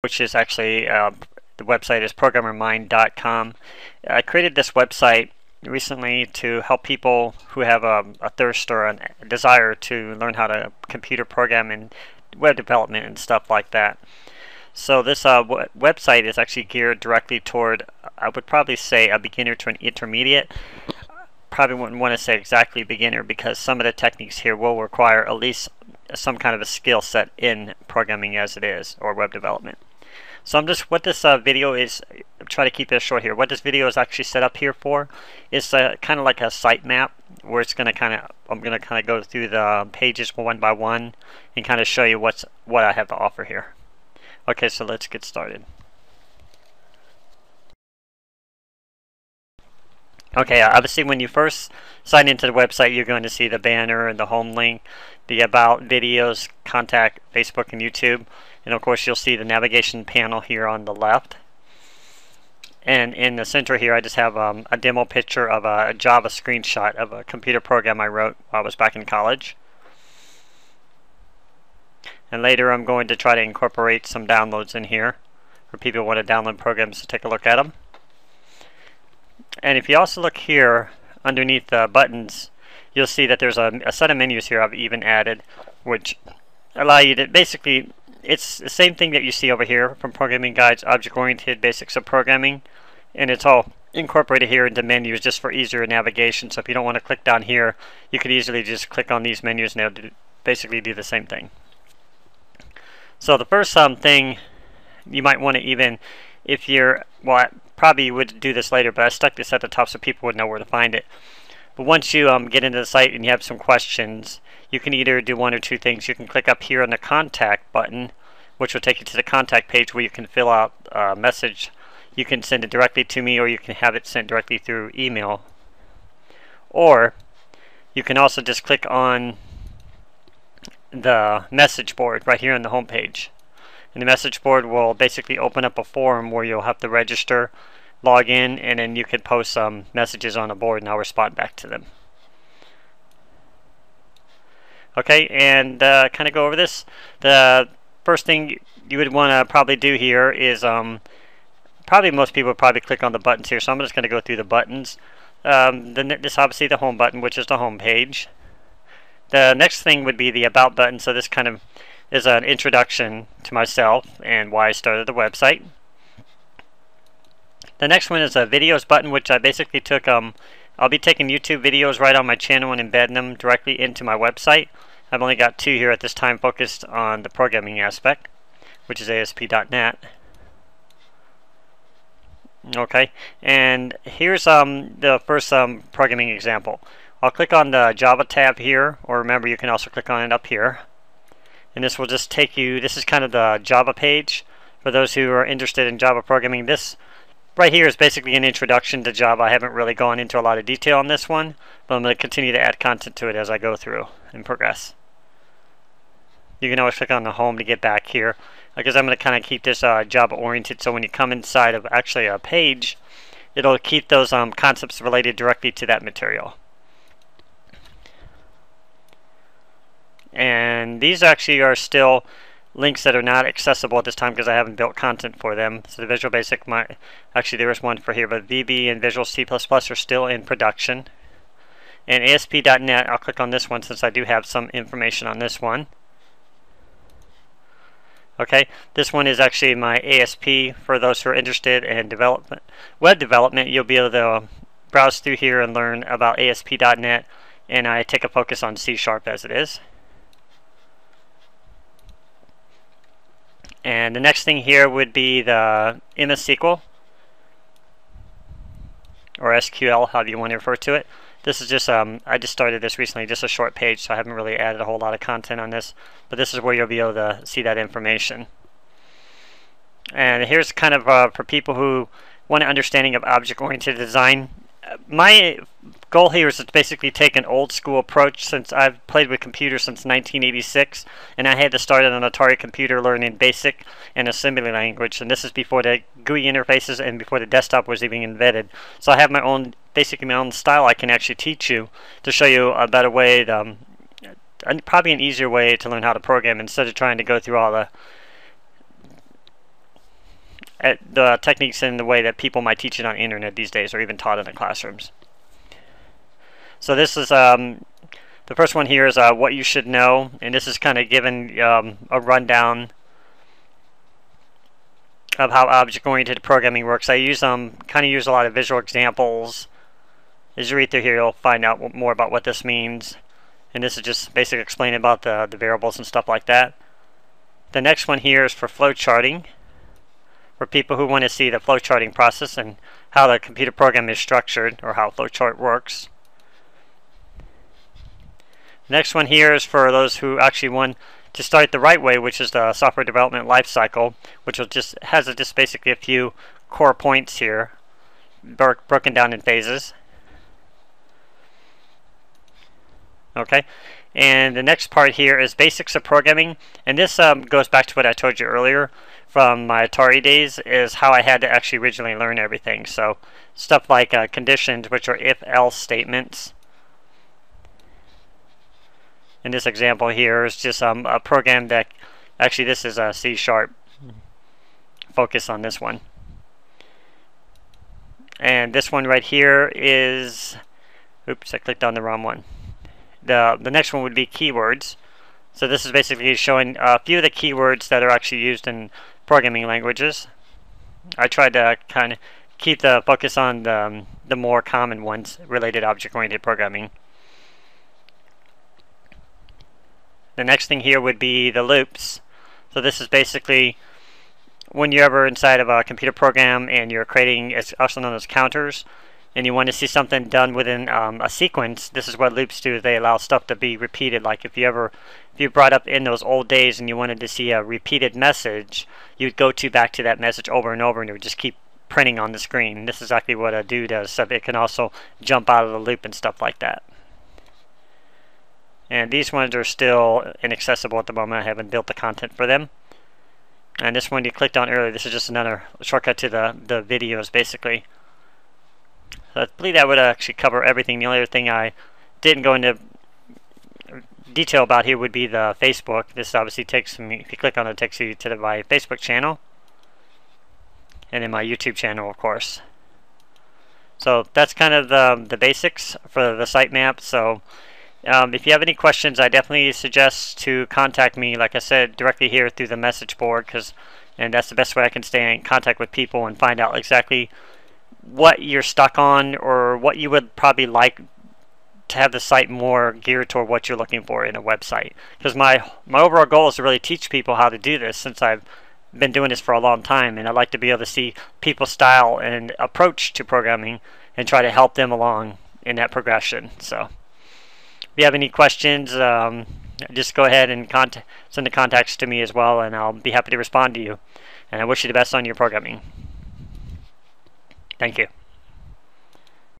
which is actually the website is programmermind.com. I created this website recently to help people who have a thirst or a desire to learn how to computer program and web development and stuff like that. So this website is actually geared directly toward, I would probably say, a beginner to an intermediate. Probably wouldn't want to say exactly beginner, because some of the techniques here will require at least some kind of a skill set in programming as it is, or web development. So what this video is, I'm trying to keep this short here. What this video is actually set up here for is kind of like a sitemap, where it's going to I'm going to go through the pages one by one and kind of show you what I have to offer here. Okay, so let's get started. Okay, obviously when you first sign into the website, you're going to see the banner and the home link, the about, videos, contact, Facebook and YouTube, and of course you'll see the navigation panel here on the left. And in the center here I just have a demo picture of a Java screenshot of a computer program I wrote while I was back in college. And later I'm going to try to incorporate some downloads in here for people who want to download programs to take a look at them. And if you also look here underneath the buttons, you'll see that there's a set of menus here I've even added, which allow you to basically, it's the same thing that you see over here from Programming Guides, Object-Oriented Basics of Programming, and it's all incorporated here into menus just for easier navigation. So if you don't want to click down here, you could easily just click on these menus and they'll basically do the same thing. So the first thing you might want to, even if you're, well, I probably would do this later, but I stuck this at the top so people would know where to find it. But once you get into the site and you have some questions, you can either do one or two things. You can click up here on the contact button, which will take you to the contact page where you can fill out a message. You can send it directly to me, or you can have it sent directly through email. Or you can also just click on the message board right here on the home page. And the message board will basically open up a form where you'll have to register, log in, and then you can post some messages on the board and I'll respond back to them. Okay, and kind of go over this. The first thing you would want to probably do here is probably most people would probably click on the buttons here, so I'm just going to go through the buttons. This obviously the home button, which is the home page. The next thing would be the About button, so this kind of is an introduction to myself and why I started the website. The next one is a Videos button, which I basically took, I'll be taking YouTube videos right on my channel and embedding them directly into my website. I've only got two here at this time focused on the programming aspect, which is ASP.NET. Okay, and here's the first programming example. I'll click on the Java tab here, or remember you can also click on it up here. And this will just take you, this is kind of the Java page for those who are interested in Java programming. This right here is basically an introduction to Java. I haven't really gone into a lot of detail on this one, but I'm going to continue to add content to it as I go through and progress. You can always click on the home to get back here, because I'm going to kind of keep this Java oriented, so when you come inside of actually a page, it'll keep those concepts related directly to that material. And these actually are still links that are not accessible at this time because I haven't built content for them. So the Visual Basic, actually there is one for here, but VB and Visual C++ are still in production. And ASP.NET, I'll click on this one since I do have some information on this one. Okay, this one is actually my ASP for those who are interested in web development. You'll be able to browse through here and learn about ASP.NET, and I take a focus on C# as it is. And the next thing here would be the MS SQL, or SQL, however you want to refer to it. This is just, I just started this recently, just a short page, so I haven't really added a whole lot of content on this, but this is where you'll be able to see that information. And here's kind of for people who want an understanding of object-oriented design. My goal here is to basically take an old school approach, since I've played with computers since 1986, and I had to start on an Atari computer learning BASIC and assembly language, and this is before the GUI interfaces and before the desktop was even invented. So I have my own, basically my own style I can actually teach you to show you a better way, probably an easier way to learn how to program instead of trying to go through all the the techniques in the way that people might teach it on the internet these days, or even taught in the classrooms. So this is the first one here is what you should know, and this is kind of given a rundown of how object-oriented programming works. I use kind of use a lot of visual examples. As you read through here, you'll find out more about what this means, and this is just basically explaining about the variables and stuff like that. The next one here is for flowcharting, for people who want to see the flowcharting process and how the computer program is structured, or how flowchart works. The next one here is for those who actually want to start the right way, which is the software development life cycle, which will has just basically a few core points here, broken down in phases. Okay, and the next part here is basics of programming, and this goes back to what I told you earlier from my Atari days, is how I had to actually originally learn everything. So stuff like conditions, which are if-else statements. In this example here is just a program that, actually this is a C#. Focus on this one. And this one right here is, oops, I clicked on the wrong one. The next one would be keywords. So this is basically showing a few of the keywords that are actually used in programming languages. I tried to kind of keep the focus on the more common ones related to object-oriented programming. The next thing here would be the loops. So this is basically when you're ever inside of a computer program and you're creating, it's also known as counters, and you want to see something done within a sequence. This is what loops do. They allow stuff to be repeated. Like if you brought up in those old days and you wanted to see a repeated message, you'd go back to that message over and over, and it would just keep printing on the screen. This is exactly what a do does. So it can also jump out of the loop and stuff like that. And these ones are still inaccessible at the moment. I haven't built the content for them. And this one you clicked on earlier, this is just another shortcut to the videos, basically. So I believe that would actually cover everything. The only other thing I didn't go into detail about here would be the Facebook. This obviously takes me, if you click on it, it takes you to my Facebook channel. And then my YouTube channel, of course. So that's kind of the basics for the sitemap. So if you have any questions, I definitely suggest to contact me, like I said, directly here through the message board, and that's the best way I can stay in contact with people and find out exactly what you're stuck on, or what you would probably like to have the site more geared toward what you're looking for in a website. Because my overall goal is to really teach people how to do this, since I've been doing this for a long time, and I like to be able to see people's style and approach to programming and try to help them along in that progression. So if you have any questions, just go ahead and send the contacts to me as well, and I'll be happy to respond to you. And I wish you the best on your programming. Thank you.